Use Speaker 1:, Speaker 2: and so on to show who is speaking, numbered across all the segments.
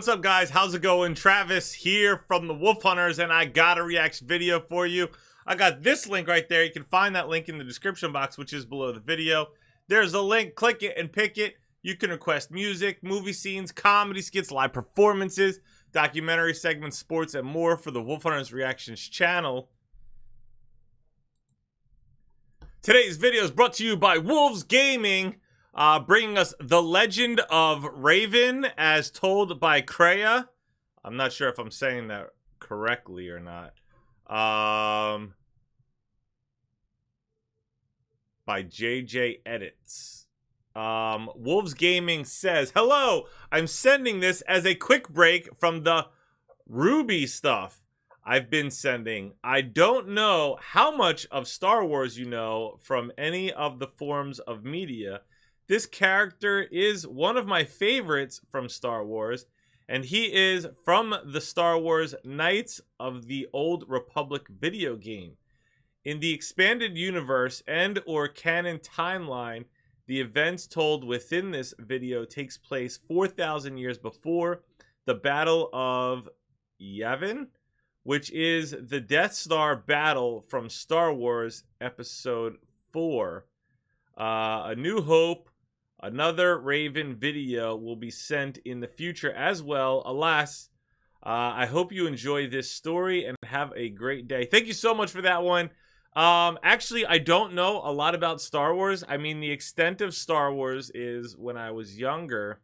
Speaker 1: up, guys? How's it going? Travis here from the Wolf Hunters, and I got a reaction video for you. I got this link right there. You can find that link in the description box, which is below the video. There's a link. Click it and pick it. You can request music, movie scenes, comedy skits, live performances, documentary segments, sports, and more for the Wolf Hunterz Reactions channel. Today's video is brought to you by Wolves Gaming, bringing us The Legend of Revan as told by Kreia. I'm not sure if I'm saying that correctly or not. By JJ Edits. Wolves Gaming says, "Hello, I'm sending this as a quick break from the Ruby stuff I've been sending. I don't know how much of Star Wars you know from any of the forms of media. This character is one of my favorites from Star Wars, and he is from the Star Wars Knights of the Old Republic video game. In the expanded universe and or canon timeline, the events told within this video takes place 4,000 years before the Battle of Yavin, which is the Death Star battle from Star Wars Episode 4. A New Hope, another Revan video will be sent in the future as well. Alas, I hope you enjoy this story and have a great day." Thank you so much for that one. Actually, I don't know a lot about Star Wars. I mean, the extent of Star Wars is when I was younger,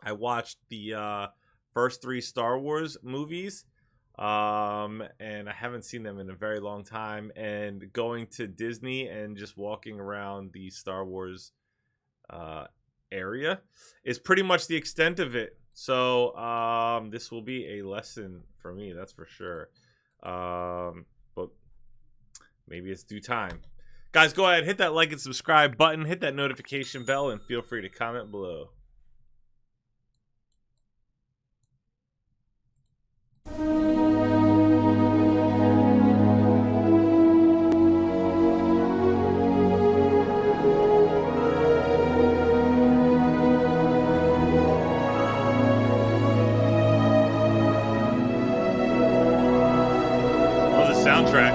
Speaker 1: I watched the first 3 Star Wars movies. And I haven't seen them in a very long time. And going to Disney and just walking around the Star Wars area is pretty much the extent of it. So this will be a lesson for me, that's for sure. But maybe it's due time. Guys, go ahead, hit that like and subscribe button, hit that notification bell, and feel free to comment below. Oh, the soundtrack.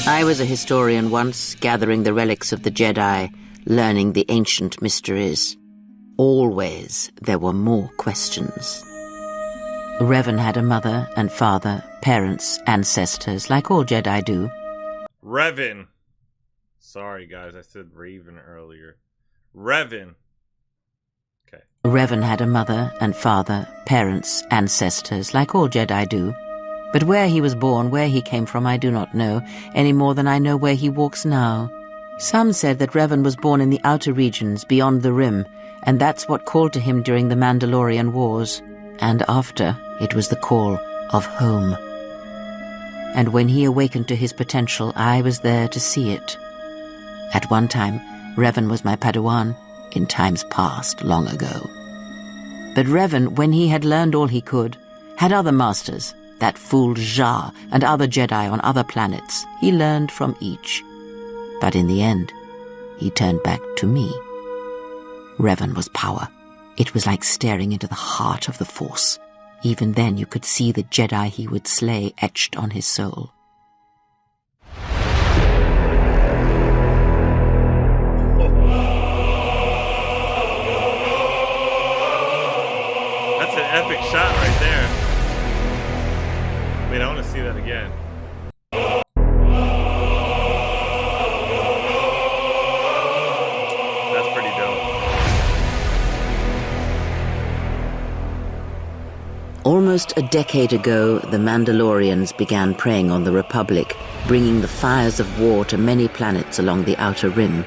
Speaker 2: I was a historian once, gathering the relics of the Jedi, learning the ancient mysteries. Always there were more questions. Revan had a mother and father, parents, ancestors, like all Jedi do.
Speaker 1: Revan. Sorry, guys, I said Raven earlier. Revan. Okay.
Speaker 2: Revan had a mother and father, parents, ancestors, like all Jedi do. But where he was born, where he came from, I do not know, any more than I know where he walks now. Some said that Revan was born in the outer regions, beyond the Rim, and that's what called to him during the Mandalorian Wars. And after, it was the call of home. And when he awakened to his potential, I was there to see it. At one time, Revan was my Padawan, in times past, long ago. But Revan, when he had learned all he could, had other masters. That fool Jar and other Jedi on other planets. He learned from each. But in the end, he turned back to me. Revan was power. It was like staring into the heart of the Force. Even then you could see the Jedi he would slay etched on his soul.
Speaker 1: That's an epic shot right there. Wait, I want to see that again. That's pretty dope.
Speaker 2: Almost a decade ago, the Mandalorians began preying on the Republic, bringing the fires of war to many planets along the Outer Rim.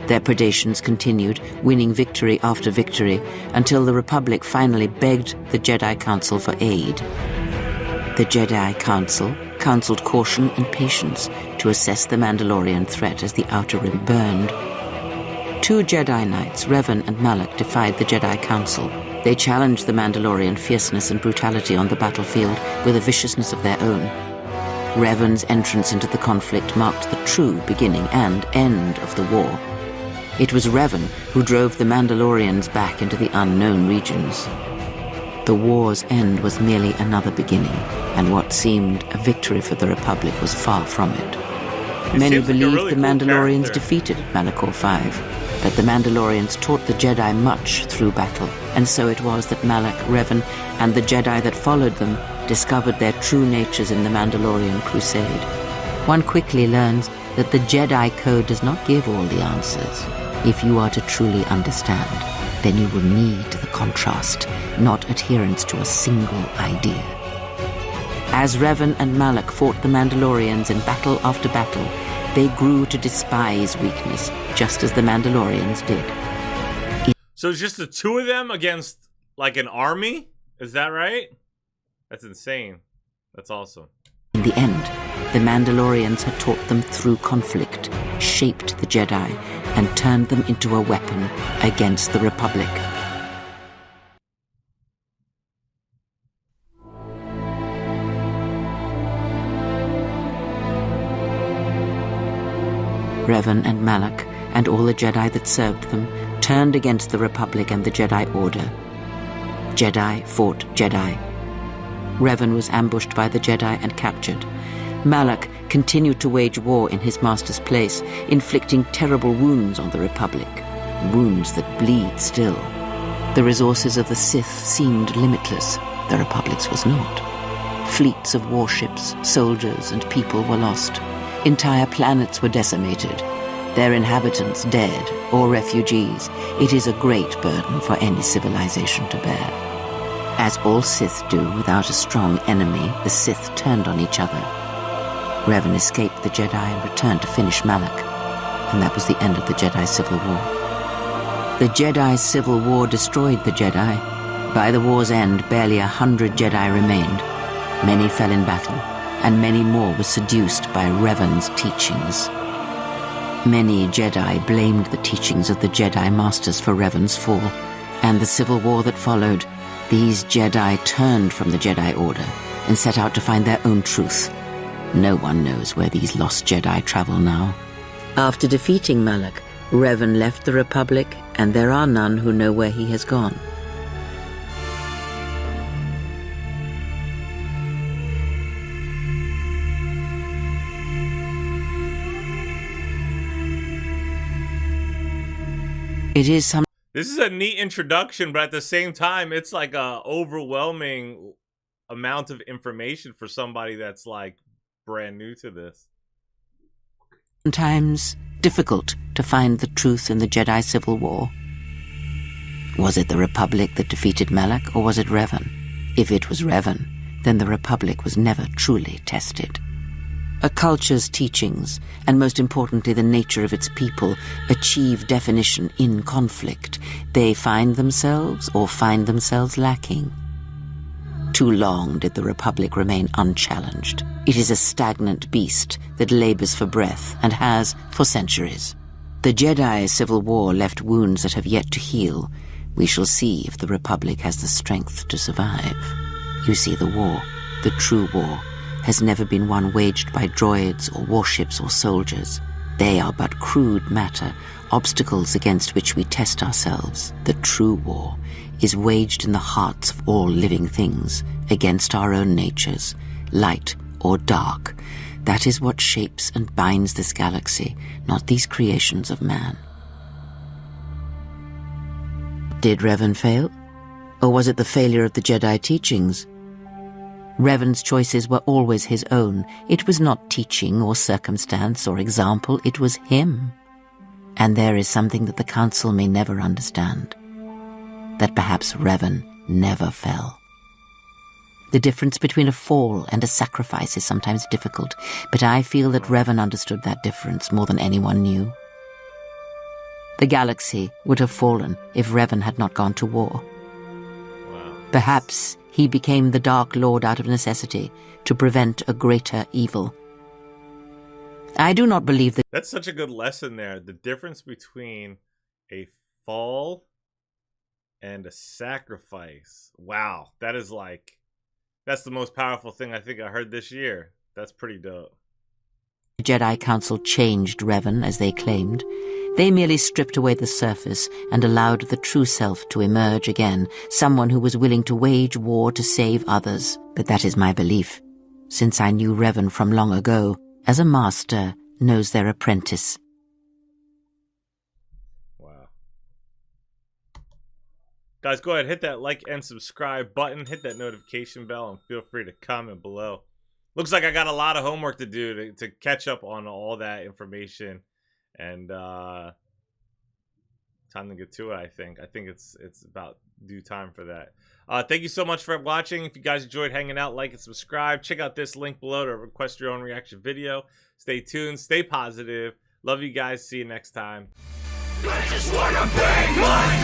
Speaker 2: Their predations continued, winning victory after victory, until the Republic finally begged the Jedi Council for aid. The Jedi Council counseled caution and patience to assess the Mandalorian threat as the Outer Rim burned. 2 Jedi Knights, Revan and Malak, defied the Jedi Council. They challenged the Mandalorian fierceness and brutality on the battlefield with a viciousness of their own. Revan's entrance into the conflict marked the true beginning and end of the war. It was Revan who drove the Mandalorians back into the unknown regions. The war's end was merely another beginning, and what seemed a victory for the Republic was far from it. Many believed the Mandalorians defeated Malachor V, but the Mandalorians taught the Jedi much through battle, and so it was that Malak, Revan, and the Jedi that followed them discovered their true natures in the Mandalorian Crusade. One quickly learns that the Jedi Code does not give all the answers. If you are to truly understand, then you will need the contrast, not adherence to a single idea. As Revan and Malak fought the Mandalorians in battle after battle, they grew to despise weakness, just as the Mandalorians did.
Speaker 1: So it's just the two of them against, like, an army? Is that right? That's insane. That's awesome.
Speaker 2: In the end, the Mandalorians had taught them through conflict, shaped the Jedi, and turned them into a weapon against the Republic. Revan and Malak, and all the Jedi that served them, turned against the Republic and the Jedi Order. Jedi fought Jedi. Revan was ambushed by the Jedi and captured. Malak continued to wage war in his master's place, inflicting terrible wounds on the Republic, wounds that bleed still. The resources of the Sith seemed limitless, the Republic's was not. Fleets of warships, soldiers, and people were lost. Entire planets were decimated, their inhabitants dead or refugees. It is a great burden for any civilization to bear. As all Sith do without a strong enemy, the Sith turned on each other. Revan escaped the Jedi and returned to finish Malak, and that was the end of the Jedi Civil War. The Jedi Civil War destroyed the Jedi. By the war's end, barely 100 Jedi remained. Many fell in battle, and many more were seduced by Revan's teachings. Many Jedi blamed the teachings of the Jedi Masters for Revan's fall, and the civil war that followed. These Jedi turned from the Jedi Order and set out to find their own truth. No one knows where these lost Jedi travel now. After defeating Malak, Revan left the Republic, and there are none who know where he has gone. It is some.
Speaker 1: This is a neat introduction, but at the same time, it's like a overwhelming amount of information for somebody that's like brand new to this.
Speaker 2: Sometimes difficult to find the truth in the Jedi Civil War. Was it the Republic that defeated Malak, or was it Revan? If it was Revan, then the Republic was never truly tested. A culture's teachings, and most importantly the nature of its people, achieve definition in conflict. They find themselves lacking. Too long did the Republic remain unchallenged. It is a stagnant beast that labors for breath and has for centuries. The Jedi Civil War left wounds that have yet to heal. We shall see if the Republic has the strength to survive. You see, the war, the true war, has never been one waged by droids or warships or soldiers. They are but crude matter, obstacles against which we test ourselves. The true war is waged in the hearts of all living things, against our own natures, light or dark. That is what shapes and binds this galaxy, not these creations of man. Did Revan fail? Or was it the failure of the Jedi teachings? Revan's choices were always his own. It was not teaching or circumstance or example, it was him. And there is something that the Council may never understand. That perhaps Revan never fell. The difference between a fall and a sacrifice is sometimes difficult, but I feel that Revan understood that difference more than anyone knew. The galaxy would have fallen if Revan had not gone to war. Perhaps he became the Dark Lord out of necessity to prevent a greater evil. I do not believe that...
Speaker 1: That's such a good lesson there. The difference between a fall and a sacrifice. Wow. That is like... That's the most powerful thing I think I heard this year. That's pretty dope.
Speaker 2: The Jedi Council changed Revan, as they claimed. They merely stripped away the surface and allowed the true self to emerge again, someone who was willing to wage war to save others. But that is my belief, since I knew Revan from long ago, as a master knows their apprentice.
Speaker 1: Wow. Guys, go ahead, hit that like and subscribe button, hit that notification bell, and feel free to comment below. Looks like I got a lot of homework to do to catch up on all that information. And time to get to it, I think. I think it's about due time for that. Thank you so much for watching. If you guys enjoyed hanging out, like and subscribe. Check out this link below to request your own reaction video. Stay tuned. Stay positive. Love you guys. See you next time.
Speaker 3: I just wanna pay my